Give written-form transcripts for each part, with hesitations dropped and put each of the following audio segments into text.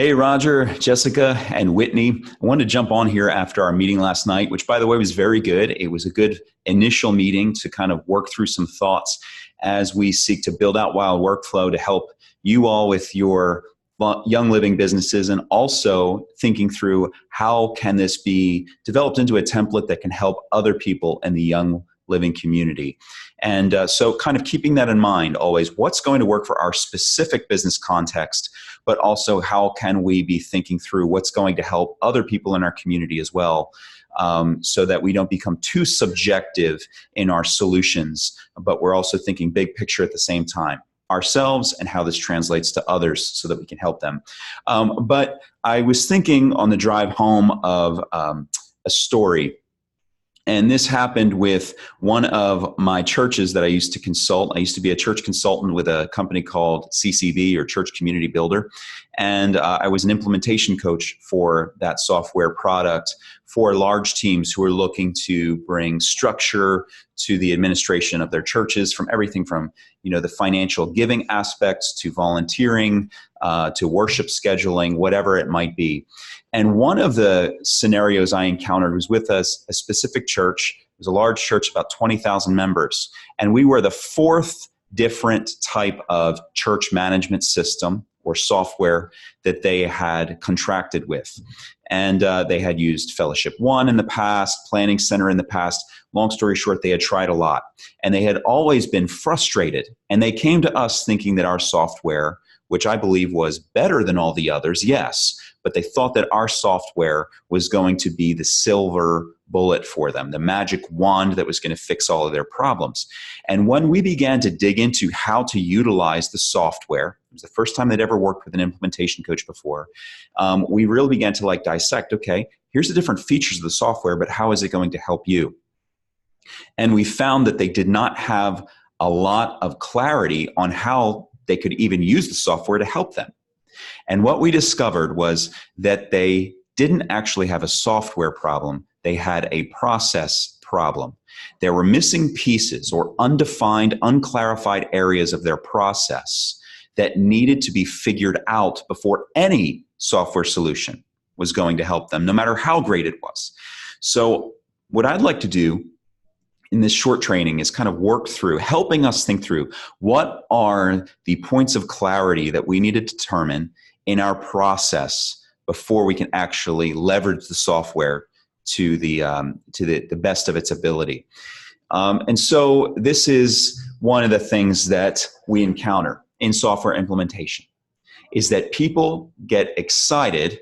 Hey, Roger, Jessica, and Whitney. I wanted to jump on here after our meeting last night, which, by the way, was very good. It was a good initial meeting to kind of work through some thoughts as we seek to build out Wilde Workflow to help you all with your young living businesses, and also thinking through how can this be developed into a template that can help other people in the young living community. And so kind of keeping that in mind always, what's going to work for our specific business context, but also how can we be thinking through what's going to help other people in our community as well, so that we don't become too subjective in our solutions, but we're also thinking big picture at the same time, ourselves and how this translates to others so that we can help them. But I was thinking on the drive home of a story. And this happened with one of my churches that I used to consult. I used to be a church consultant with a company called CCB, or Church Community Builder. And I was an implementation coach for that software product for large teams who are looking to bring structure to the administration of their churches, from everything from, the financial giving aspects to volunteering, to worship scheduling, whatever it might be. And one of the scenarios I encountered was with a specific church. It was a large church, about 20,000 members. And we were the fourth different type of church management system or software that they had contracted with. And they had used Fellowship One in the past, Planning Center in the past. Long story short, they had tried a lot. And they had always been frustrated. And they came to us thinking that our software, which I believe was better than all the others, yes, but they thought that our software was going to be the silver bullet for them, the magic wand that was going to fix all of their problems. And when we began to dig into how to utilize the software, it was the first time they'd ever worked with an implementation coach before, we really began to dissect, okay, here's the different features of the software, but how is it going to help you? And we found that they did not have a lot of clarity on how they could even use the software to help them. And what we discovered was that they didn't actually have a software problem. They had a process problem. There were missing pieces or undefined, unclarified areas of their process that needed to be figured out before any software solution was going to help them, no matter how great it was. So what I'd like to do in this short training is kind of work through, helping us think through what are the points of clarity that we need to determine in our process before we can actually leverage the software to the best of its ability. And so this is one of the things that we encounter in software implementation, is that people get excited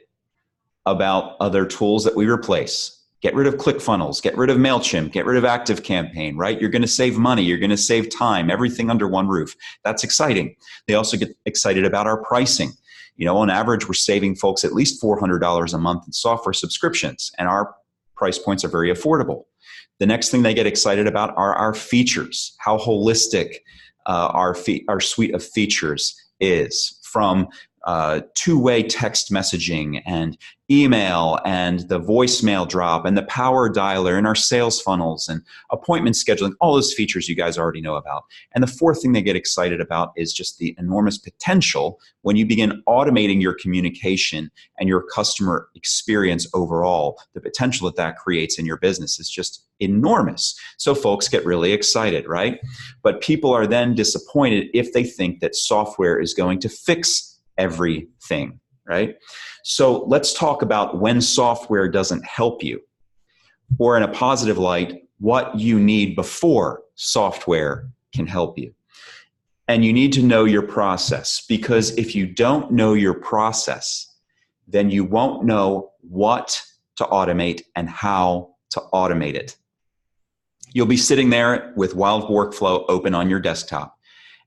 about other tools that we replace. Get rid of ClickFunnels, get rid of MailChimp, get rid of ActiveCampaign, right? You're going to save money, you're going to save time, everything under one roof. That's exciting. They also get excited about our pricing. On average, we're saving folks at least $400 a month in software subscriptions, and our price points are very affordable. The next thing they get excited about are our features, how holistic our suite of features is, from two-way text messaging and email and the voicemail drop and the power dialer and our sales funnels and appointment scheduling, all those features you guys already know about. And the fourth thing they get excited about is just the enormous potential when you begin automating your communication and your customer experience overall. The potential that creates in your business is just enormous. So folks get really excited, right? But people are then disappointed if they think that software is going to fix everything, right? So let's talk about when software doesn't help you, or in a positive light, what you need before software can help you. And you need to know your process, because if you don't know your process, then you won't know what to automate and how to automate it. You'll be sitting there with Wilde Workflow open on your desktop,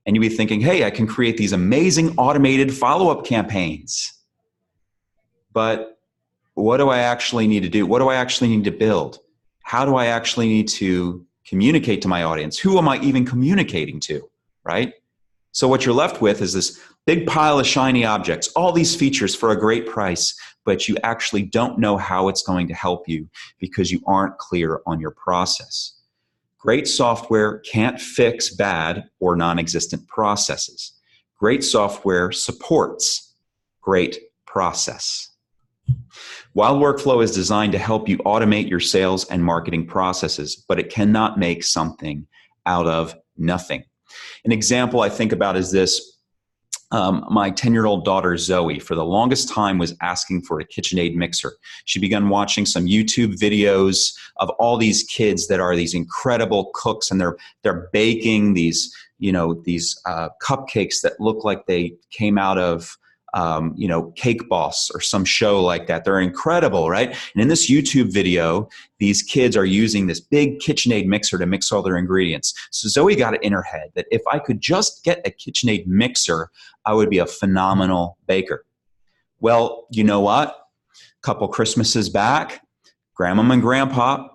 and you'll be thinking, hey, I can create these amazing automated follow-up campaigns. But what do I actually need to do? What do I actually need to build? How do I actually need to communicate to my audience? Who am I even communicating to, right? So what you're left with is this big pile of shiny objects, all these features for a great price, but you actually don't know how it's going to help you because you aren't clear on your process. Great software can't fix bad or non-existent processes. Great software supports great process. Wilde Workflow is designed to help you automate your sales and marketing processes, but it cannot make something out of nothing. An example I think about is this. My 10-year-old daughter, Zoe, for the longest time was asking for a KitchenAid mixer. She began watching some YouTube videos of all these kids that are these incredible cooks, and they're baking these cupcakes that look like they came out of Cake Boss or some show like that. They're incredible, right? And in this YouTube video, these kids are using this big KitchenAid mixer to mix all their ingredients. So Zoe got it in her head that if I could just get a KitchenAid mixer, I would be a phenomenal baker. Well, you know what? A couple Christmases back, Grandma and Grandpa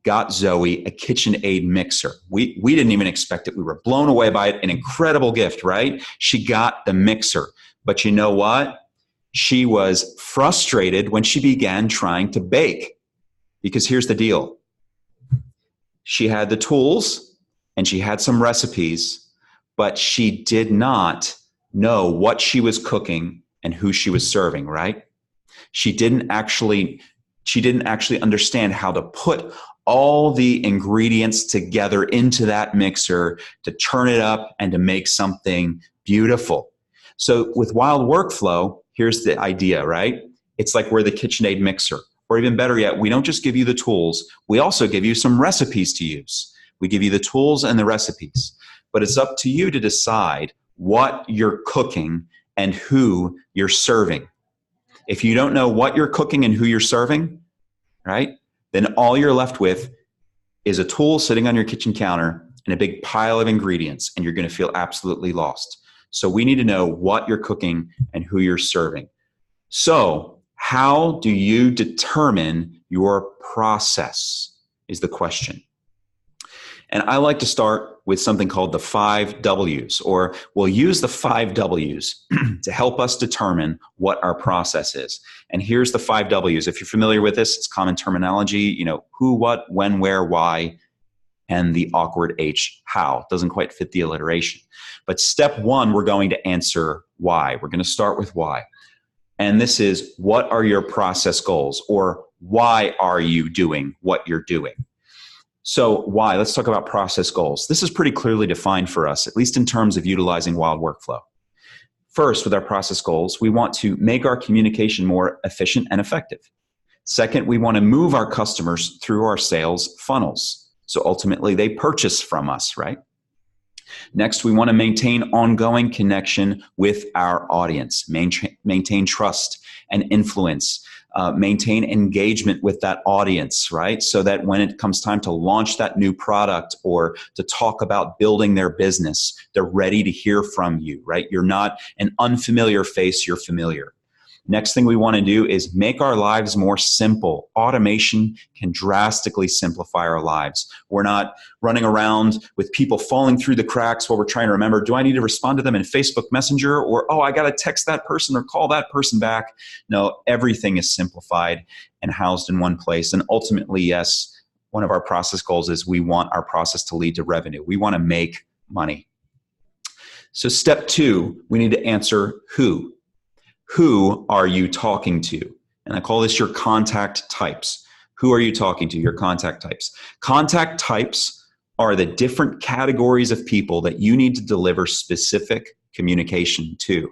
got Zoe a KitchenAid mixer. We didn't even expect it. We were blown away by it. An incredible gift, right? She got the mixer. But you know what? She was frustrated when she began trying to bake. Because here's the deal. She had the tools and she had some recipes, but she did not know what she was cooking and who she was serving, right? She didn't actually understand how to put all the ingredients together into that mixer to turn it up and to make something beautiful. So with Wilde Workflow, here's the idea, right? It's like we're the KitchenAid mixer. Or even better yet, we don't just give you the tools, we also give you some recipes to use. We give you the tools and the recipes. But it's up to you to decide what you're cooking and who you're serving. If you don't know what you're cooking and who you're serving, right, then all you're left with is a tool sitting on your kitchen counter and a big pile of ingredients, and you're going to feel absolutely lost. So we need to know what you're cooking and who you're serving. So how do you determine your process is the question. And I like to start with something called the 5 W's, or we'll use the 5 W's to help us determine what our process is. And here's the 5 W's. If you're familiar with this, it's common terminology, who, what, when, where, why, and the awkward H, how. Doesn't quite fit the alliteration. But step 1, we're going to answer why. We're going to start with why. And this is, what are your process goals? Or why are you doing what you're doing? So why? Let's talk about process goals. This is pretty clearly defined for us, at least in terms of utilizing Wilde Workflow. First, with our process goals, we want to make our communication more efficient and effective. Second, we want to move our customers through our sales funnels. So ultimately, they purchase from us, right? Next, we want to maintain ongoing connection with our audience, maintain trust and influence, maintain engagement with that audience, right? So that when it comes time to launch that new product or to talk about building their business, they're ready to hear from you, right? You're not an unfamiliar face, you're familiar. Next thing we want to do is make our lives more simple. Automation can drastically simplify our lives. We're not running around with people falling through the cracks while we're trying to remember, do I need to respond to them in Facebook Messenger? Or, I got to text that person or call that person back. No, everything is simplified and housed in one place. And ultimately, yes, one of our process goals is we want our process to lead to revenue. We want to make money. So step 2, we need to answer who. Who are you talking to? And I call this your contact types. Who are you talking to? Your contact types. Contact types are the different categories of people that you need to deliver specific communication to.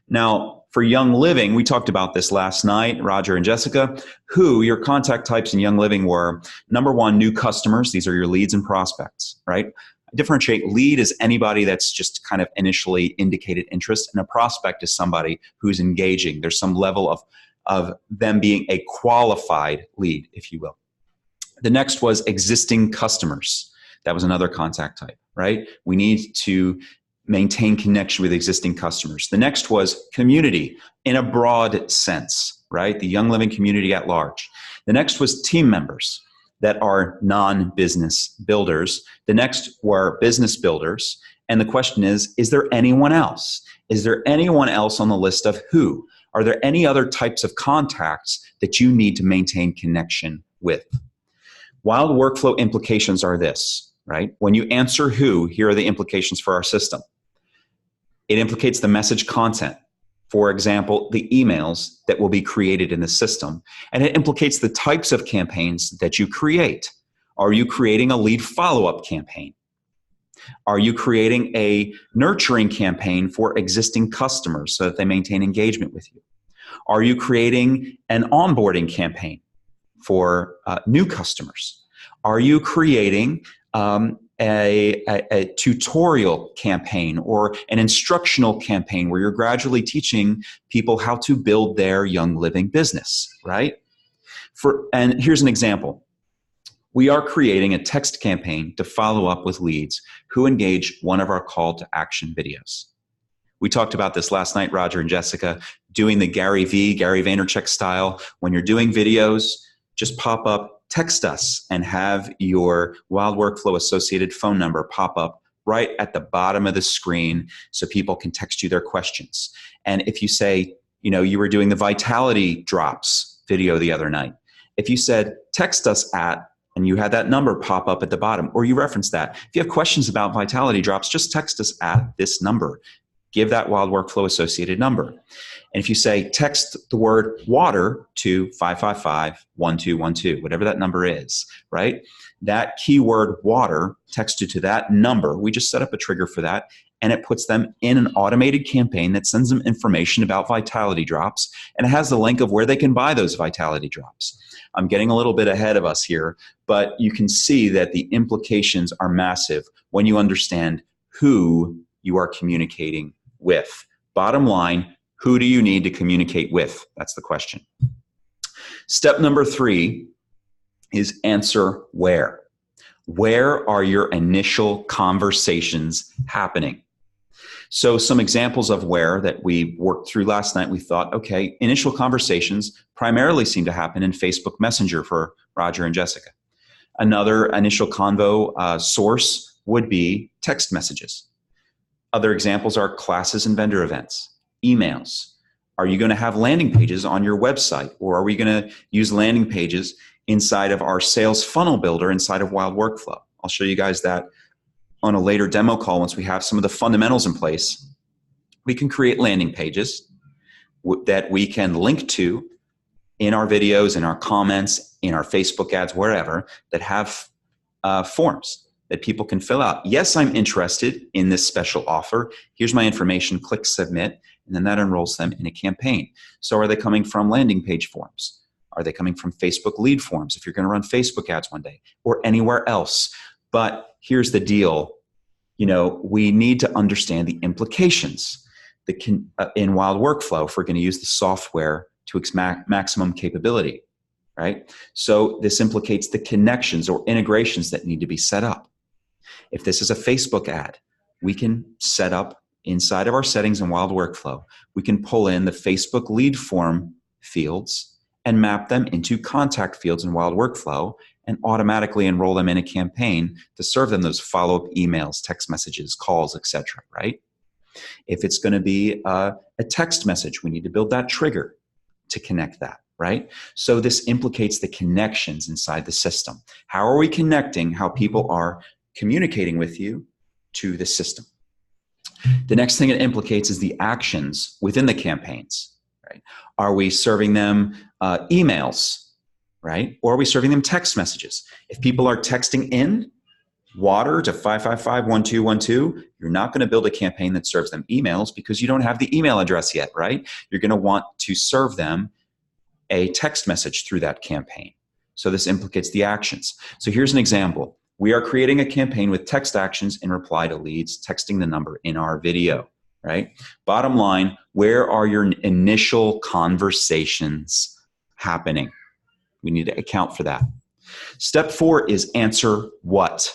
Now, for Young Living, we talked about this last night, Roger and Jessica. Who your contact types in Young Living were, number 1, new customers. These are your leads and prospects, right? Differentiate. Lead is anybody that's just kind of initially indicated interest, and a prospect is somebody who's engaging. There's some level of them being a qualified lead, if you will. The next was existing customers. That was another contact type, right? We need to maintain connection with existing customers. The next was community in a broad sense, right? The Young Living community at large. The next was team members that are non-business builders. The next were business builders. And the question is there anyone else? Is there anyone else on the list of who? Are there any other types of contacts that you need to maintain connection with? Wilde Workflow implications are this, right? When you answer who, here are the implications for our system. It implicates the message content. For example, the emails that will be created in the system. And it implicates the types of campaigns that you create. Are you creating a lead follow-up campaign? Are you creating a nurturing campaign for existing customers so that they maintain engagement with you? Are you creating an onboarding campaign for new customers? Are you creating a tutorial campaign or an instructional campaign where you're gradually teaching people how to build their young living business, right? And here's an example. We are creating a text campaign to follow up with leads who engage one of our call to action videos. We talked about this last night, Roger and Jessica, doing the Gary Vaynerchuk style. When you're doing videos, just pop up, text us, and have your Wilde Workflow associated phone number pop up right at the bottom of the screen so people can text you their questions. And if you say, you were doing the Vitality Drops video the other night, if you said, text us at, and you had that number pop up at the bottom, or you reference that. If you have questions about Vitality Drops, just text us at this number. Give that Wilde Workflow associated number. And if you say text the word water to 555-1212, whatever that number is, right? That keyword water texted to that number, we just set up a trigger for that, and it puts them in an automated campaign that sends them information about Vitality Drops, and it has the link of where they can buy those Vitality Drops. I'm getting a little bit ahead of us here, but you can see that the implications are massive when you understand who you are communicating with. Bottom line, who do you need to communicate with? That's the question. Step number 3 is answer where. Where are your initial conversations happening? So some examples of where that we worked through last night, we thought, okay, initial conversations primarily seem to happen in Facebook Messenger for Roger and Jessica. Another initial convo source would be text messages. Other examples are classes and vendor events, emails. Are you going to have landing pages on your website, or are we going to use landing pages inside of our sales funnel builder inside of Wilde Workflow? I'll show you guys that on a later demo call. Once we have some of the fundamentals in place, we can create landing pages that we can link to in our videos, in our comments, in our Facebook ads, wherever, that have forms that people can fill out. Yes, I'm interested in this special offer. Here's my information, click submit, and then that enrolls them in a campaign. So are they coming from landing page forms? Are they coming from Facebook lead forms if you're going to run Facebook ads one day, or anywhere else? But here's the deal. We need to understand the implications in Wilde Workflow if we're going to use the software to its maximum capability, right? So this implicates the connections or integrations that need to be set up. If this is a Facebook ad, we can set up inside of our settings in Wilde Workflow, we can pull in the Facebook lead form fields and map them into contact fields in Wilde Workflow and automatically enroll them in a campaign to serve them those follow-up emails, text messages, calls, etc., right? If it's going to be a text message, we need to build that trigger to connect that, right? So this implicates the connections inside the system. How are we connecting how people are communicating with you to the system? The next thing it implicates is the actions within the campaigns, right? Are we serving them emails, right? Or are we serving them text messages? If people are texting in water to 555-1212, you're not going to build a campaign that serves them emails because you don't have the email address yet, right? You're going to want to serve them a text message through that campaign. So this implicates the actions. So here's an example. We are creating a campaign with text actions in reply to leads, texting the number in our video, right? Bottom line, where are your initial conversations happening? We need to account for that. Step 4 is answer what.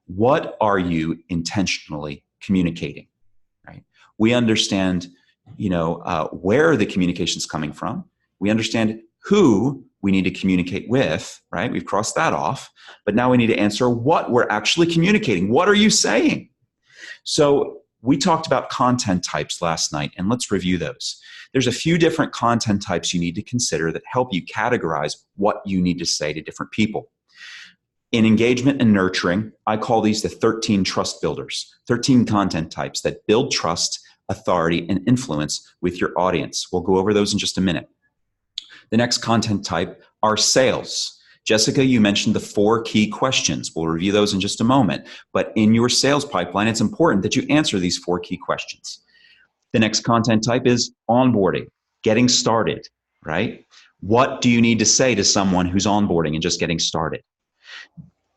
What are you intentionally communicating, right? We understand, where the communication is coming from. We understand who we need to communicate with, right? We've crossed that off, but now we need to answer what we're actually communicating. What are you saying? So we talked about content types last night, and let's review those. There's a few different content types you need to consider that help you categorize what you need to say to different people. In engagement and nurturing, I call these the 13 trust builders, 13 content types that build trust authority, and influence with your audience. We'll go over those in just a minute. The next content type are sales. Jessica, you mentioned the 4 key questions. We'll review those in just a moment. But in your sales pipeline, it's important that you answer these 4 key questions. The next content type is onboarding, getting started, right? What do you need to say to someone who's onboarding and just getting started?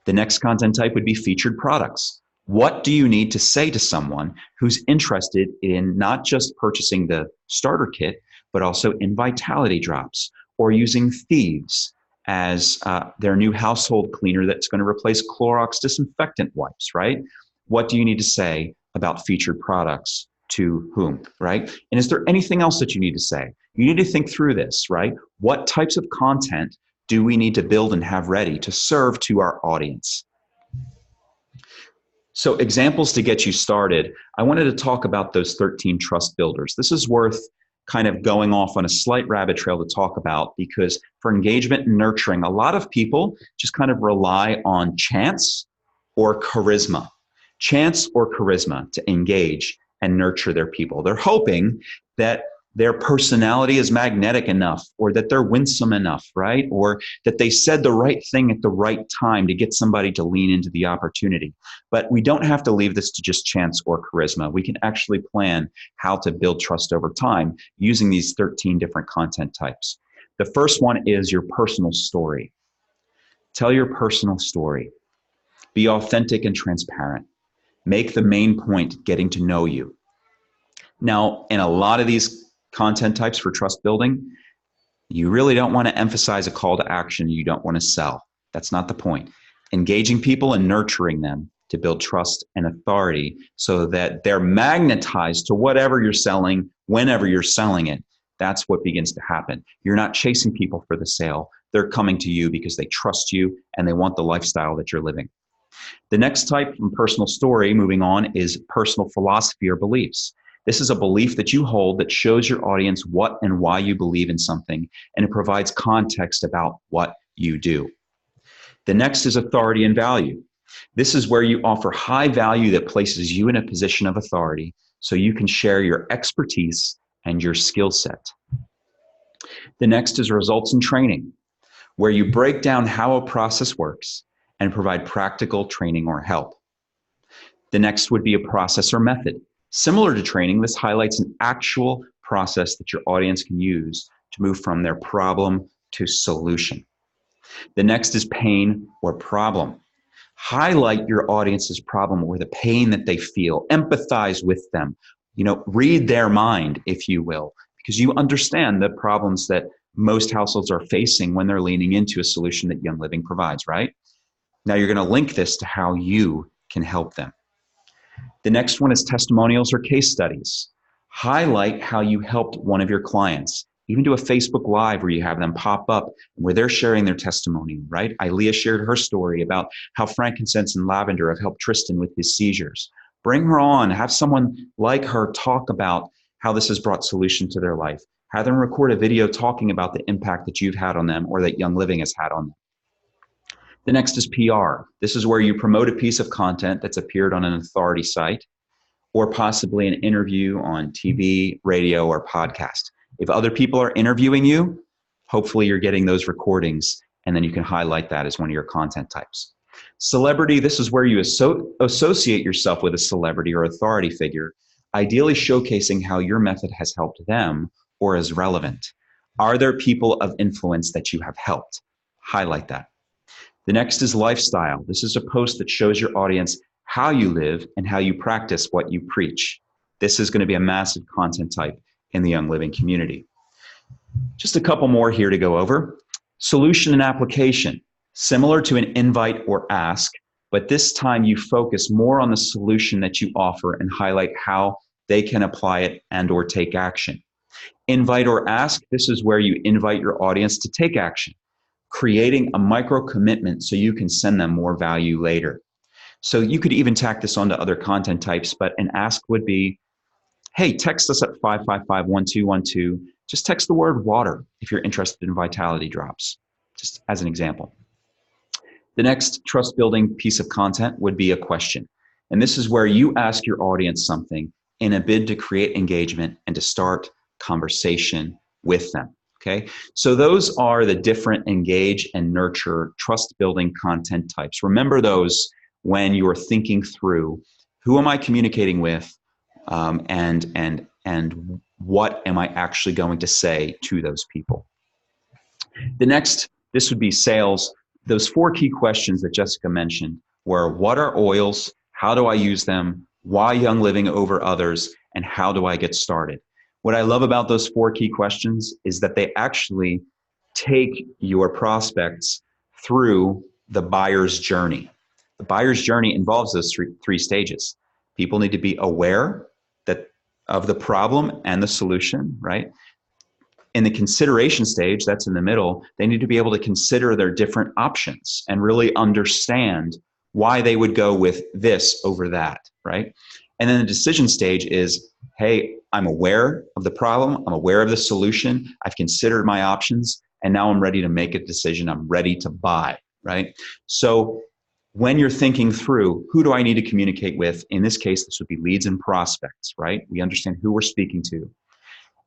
The next content type would be featured products. What do you need to say to someone who's interested in not just purchasing the starter kit, but also in vitality drops or using Thieves as their new household cleaner that's going to replace Clorox disinfectant wipes, right? What do you need to say about featured products to whom, right? And is there anything else that you need to say? You need to think through this, right? What types of content do we need to build and have ready to serve to our audience? So examples to get you started, I wanted to talk about those 13 trust builders. This is worth kind of going off on a slight rabbit trail to talk about, because for engagement and nurturing, a lot of people just kind of rely on chance or charisma. Chance or charisma to engage and nurture their people. They're hoping that their personality is magnetic enough, or that they're winsome enough, right? Or that they said the right thing at the right time to get somebody to lean into the opportunity. But we don't have to leave this to just chance or charisma. We can actually plan how to build trust over time using these 13 different content types. The first one is your personal story. Tell your personal story. Be authentic and transparent. Make the main point getting to know you. Now, in a lot of these content types for trust building, you really don't want to emphasize a call to action. You don't want to sell. That's not the point. Engaging people and nurturing them to build trust and authority so that they're magnetized to whatever you're selling, whenever you're selling it. That's what begins to happen. You're not chasing people for the sale. They're coming to you because they trust you and they want the lifestyle that you're living. The next type from personal story, moving on, is personal philosophy or beliefs. This is a belief that you hold that shows your audience what and why you believe in something, and it provides context about what you do. The next is authority and value. This is where you offer high value that places you in a position of authority so you can share your expertise and your skill set. The next is results and training, where you break down how a process works and provide practical training or help. The next would be a process or method. Similar to training, this highlights an actual process that your audience can use to move from their problem to solution. The next is pain or problem. Highlight your audience's problem or the pain that they feel. Empathize with them. Read their mind, if you will, because you understand the problems that most households are facing when they're leaning into a solution that Young Living provides, right? Now you're going to link this to how you can help them. The next one is testimonials or case studies. Highlight how you helped one of your clients. Even do a Facebook Live where you have them pop up where they're sharing their testimony, right? Ilea shared her story about how frankincense and lavender have helped Tristan with his seizures. Bring her on, have someone like her talk about how this has brought solution to their life. Have them record a video talking about the impact that you've had on them or that Young Living has had on them. The next is PR. This is where you promote a piece of content that's appeared on an authority site or possibly an interview on TV, radio, or podcast. If other people are interviewing you, hopefully you're getting those recordings and then you can highlight that as one of your content types. Celebrity, this is where you associate yourself with a celebrity or authority figure, ideally showcasing how your method has helped them or is relevant. Are there people of influence that you have helped? Highlight that. The next is lifestyle. This is a post that shows your audience how you live and how you practice what you preach. This is going to be a massive content type in the Young Living community. Just a couple more here to go over. Solution and application, similar to an invite or ask, but this time you focus more on the solution that you offer and highlight how they can apply it and or take action. Invite or ask, this is where you invite your audience to take action, creating a micro commitment so you can send them more value later. So you could even tack this onto other content types, but an ask would be, hey, text us at 555-1212. Just text the word water if you're interested in vitality drops, just as an example. The next trust building piece of content would be a question. And this is where you ask your audience something in a bid to create engagement and to start conversation with them. Okay, so those are the different engage and nurture trust building content types. Remember those when you're thinking through who am I communicating with, and what am I actually going to say to those people. The next, this would be sales. Those 4 key questions that Jessica mentioned were: what are oils? How do I use them? Why Young Living over others? And how do I get started? What I love about those 4 key questions is that they actually take your prospects through the buyer's journey. The buyer's journey involves those three stages. People need to be aware of the problem and the solution, right? In the consideration stage, that's in the middle, they need to be able to consider their different options and really understand why they would go with this over that, right? And then the decision stage is, hey, I'm aware of the problem, I'm aware of the solution, I've considered my options, and now I'm ready to make a decision, I'm ready to buy, right? So when you're thinking through, who do I need to communicate with? In this case, this would be leads and prospects, right? We understand who we're speaking to.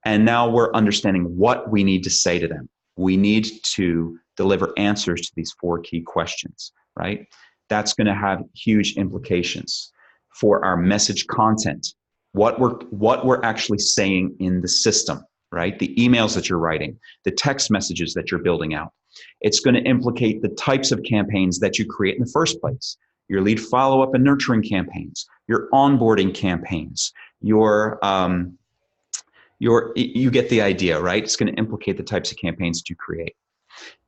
And now we're understanding what we need to say to them. We need to deliver answers to these 4 key questions, right? That's going to have huge implications for our message content, what we're actually saying in the system, right? The emails that you're writing, the text messages that you're building out. It's going to implicate the types of campaigns that you create in the first place. Your lead follow-up and nurturing campaigns, your onboarding campaigns, you get the idea, right? It's going to implicate the types of campaigns that you create.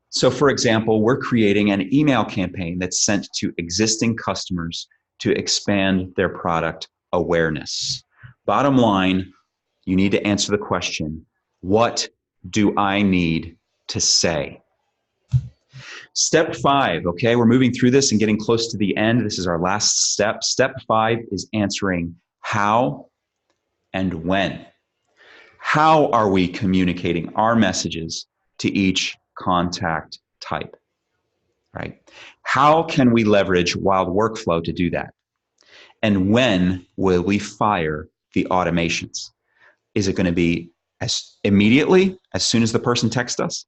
So for example, we're creating an email campaign that's sent to existing customers to expand their product awareness. Bottom line, you need to answer the question, what do I need to say? Step 5, okay, we're moving through this and getting close to the end. This is our last step. Step 5 is answering how and when. How are we communicating our messages to each contact type, right? How can we leverage Wilde Workflow to do that? And when will we fire the automations? Is it going to be immediately, as soon as the person texts us?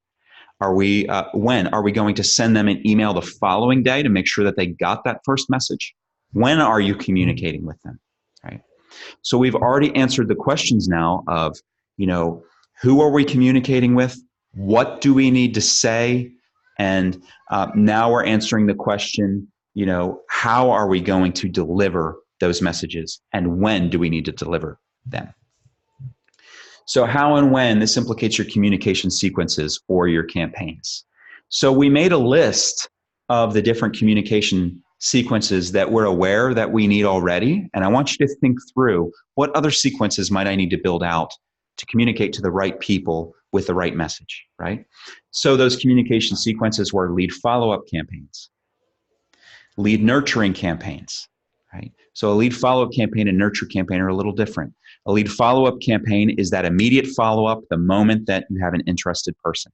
When are we going to send them an email the following day to make sure that they got that first message? When are you communicating with them, right? So we've already answered the questions now of, who are we communicating with? What do we need to say? And now we're answering the question, how are we going to deliver those messages? And when do we need to deliver them? So how and when, this implicates your communication sequences or your campaigns. So we made a list of the different communication sequences that we're aware that we need already. And I want you to think through, what other sequences might I need to build out to communicate to the right people with the right message, right? So those communication sequences were lead follow-up campaigns, lead nurturing campaigns, right? So a lead follow-up campaign and nurture campaign are a little different. A lead follow-up campaign is that immediate follow-up the moment that you have an interested person.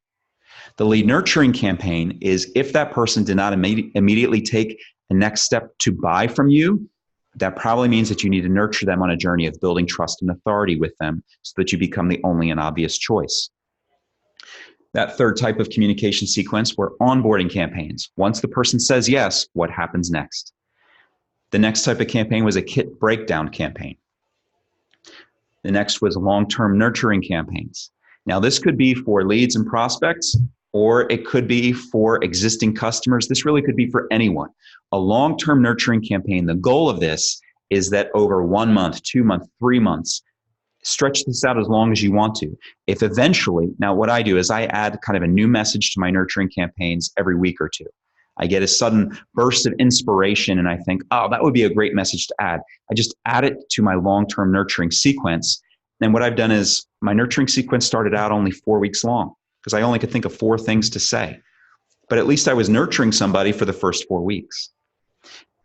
The lead nurturing campaign is if that person did not immediately take the next step to buy from you, that probably means that you need to nurture them on a journey of building trust and authority with them so that you become the only and obvious choice. That third type of communication sequence were onboarding campaigns. Once the person says yes, what happens next? The next type of campaign was a kit breakdown campaign. The next was long-term nurturing campaigns. Now, this could be for leads and prospects, or it could be for existing customers. This really could be for anyone. A long-term nurturing campaign, the goal of this is that over 1 month, 2 months, 3 months, stretch this out as long as you want to. If eventually, now what I do is I add kind of a new message to my nurturing campaigns every week or two. I get a sudden burst of inspiration and I think, oh, that would be a great message to add. I just add it to my long-term nurturing sequence. And what I've done is my nurturing sequence started out only 4 weeks long because I only could think of 4 things to say. But at least I was nurturing somebody for the first 4 weeks.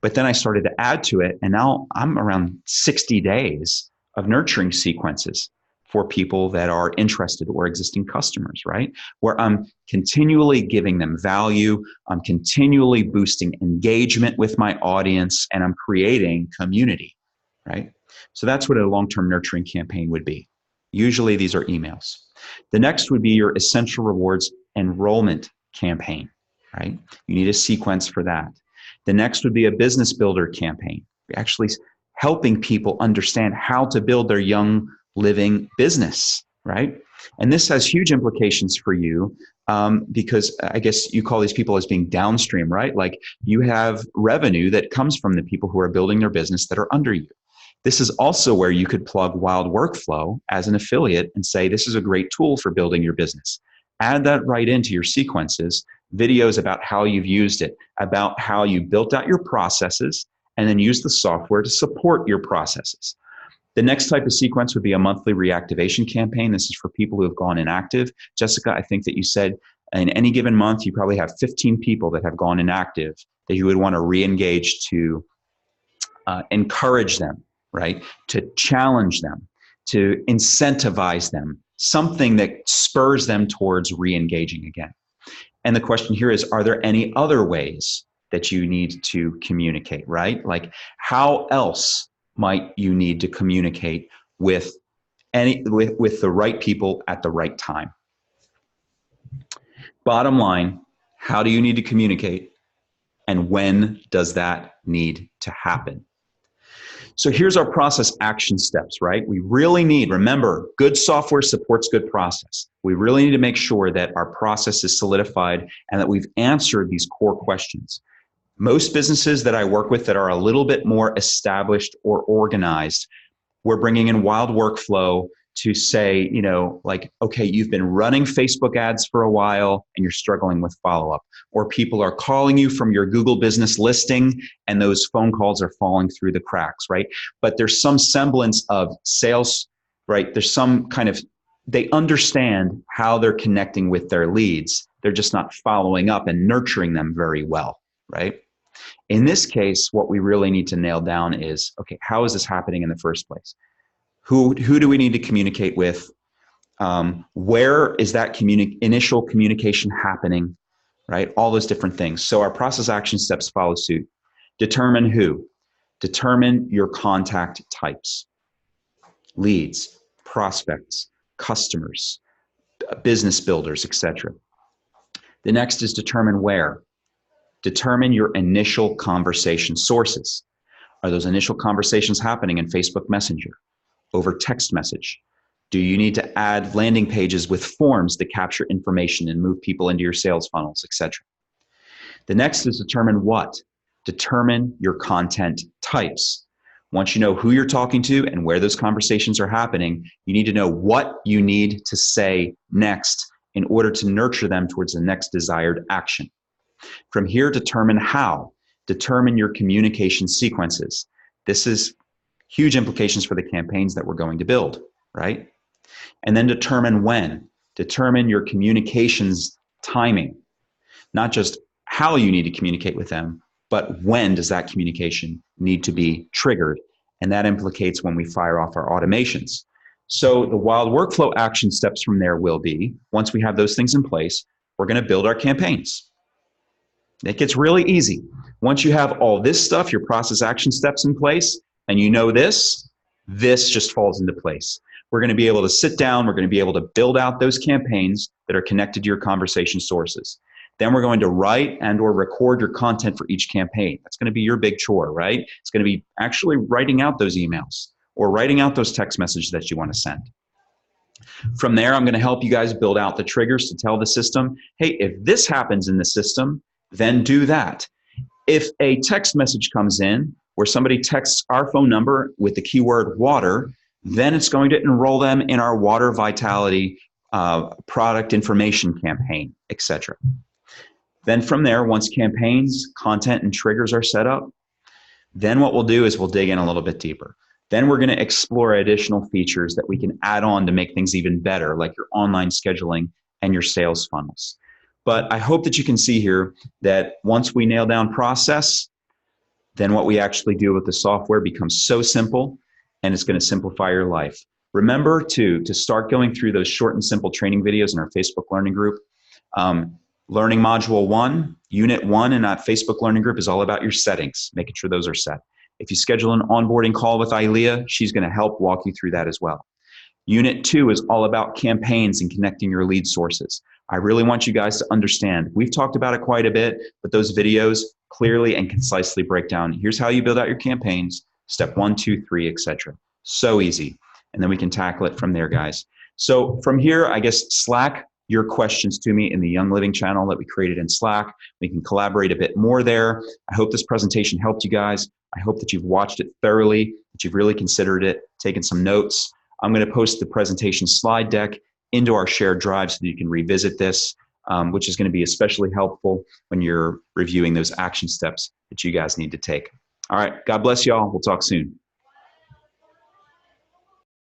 But then I started to add to it, and now I'm around 60 days of nurturing sequences for people that are interested or existing customers, right? Where I'm continually giving them value, I'm continually boosting engagement with my audience, and I'm creating community, right? So that's what a long-term nurturing campaign would be. Usually these are emails. The next would be your essential rewards enrollment campaign, right? You need a sequence for that. The next would be a business builder campaign, actually helping people understand how to build their young living business, right? And this has huge implications for you because I guess you call these people as being downstream, right? Like you have revenue that comes from the people who are building their business that are under you. This is also where you could plug Wilde Workflow as an affiliate and say, this is a great tool for building your business. Add that right into your sequences, videos about how you've used it, about how you built out your processes, and then use the software to support your processes. The next type of sequence would be a monthly reactivation campaign. This is for people who have gone inactive. Jessica, I think that you said in any given month, you probably have 15 people that have gone inactive that you would want to re-engage to encourage them, right? To challenge them, to incentivize them, something that spurs them towards re-engaging again. And the question here is, are there any other ways that you need to communicate, right? Like how else might you need to communicate with the right people at the right time? Bottom line, how do you need to communicate? And when does that need to happen? So here's our process action steps, right? We really need, remember, good software supports good process. We really need to make sure that our process is solidified and that we've answered these core questions. Most businesses that I work with that are a little bit more established or organized, we're bringing in Wilde Workflow to say, you know, like, okay, you've been running Facebook ads for a while and you're struggling with follow-up, or people are calling you from your Google business listing and those phone calls are falling through the cracks, right? But there's some semblance of sales, right? There's some kind of, they understand how they're connecting with their leads. They're just not following up and nurturing them very well, right? In this case, what we really need to nail down is, okay, how is this happening in the first place? Who do we need to communicate with? Where is that initial communication happening, right? All those different things. So our process action steps follow suit. Determine who. Determine your contact types. Leads, prospects, customers, business builders, etc. The next is determine where. Determine your initial conversation sources. Are those initial conversations happening in Facebook Messenger? Over text message? Do you need to add landing pages with forms that capture information and move people into your sales funnels, etc.? The next is determine what. Determine your content types. Once you know who you're talking to and where those conversations are happening, you need to know what you need to say next in order to nurture them towards the next desired action. From here, determine how. Determine your communication sequences. This is huge implications for the campaigns that we're going to build, right? And then determine when. Determine your communications timing. Not just how you need to communicate with them, but when does that communication need to be triggered? And that implicates when we fire off our automations. So the Wilde Workflow action steps from there will be, once we have those things in place, we're going to build our campaigns. It gets really easy. Once you have all this stuff, your process action steps in place, and you know this just falls into place. We're going to be able to sit down, we're going to be able to build out those campaigns that are connected to your conversation sources. Then we're going to write and or record your content for each campaign. That's going to be your big chore, right? It's going to be actually writing out those emails or writing out those text messages that you want to send. From there, I'm going to help you guys build out the triggers to tell the system, hey, if this happens in the system, then do that. If a text message comes in where somebody texts our phone number with the keyword water, then it's going to enroll them in our water vitality product information campaign, etc. Then from there, once campaigns, content, and triggers are set up, then what we'll do is we'll dig in a little bit deeper. Then we're going to explore additional features that we can add on to make things even better, like your online scheduling and your sales funnels. But I hope that you can see here that once we nail down process, then what we actually do with the software becomes so simple, and it's going to simplify your life. Remember to start going through those short and simple training videos in our Facebook Learning Group. Learning Module 1, Unit 1 in that Facebook Learning Group is all about your settings, making sure those are set. If you schedule an onboarding call with Ilea, she's going to help walk you through that as well. Unit 2 is all about campaigns and connecting your lead sources. I really want you guys to understand. We've talked about it quite a bit, but those videos clearly and concisely break down, here's how you build out your campaigns, step 1, 2, 3, etc. So easy. And then we can tackle it from there, guys. So from here, I guess Slack your questions to me in the Young Living channel that we created in Slack. We can collaborate a bit more there. I hope this presentation helped you guys. I hope that you've watched it thoroughly, that you've really considered it, taken some notes. I'm going to post the presentation slide deck into our shared drive so that you can revisit this, which is going to be especially helpful when you're reviewing those action steps that you guys need to take. All right. God bless y'all. We'll talk soon.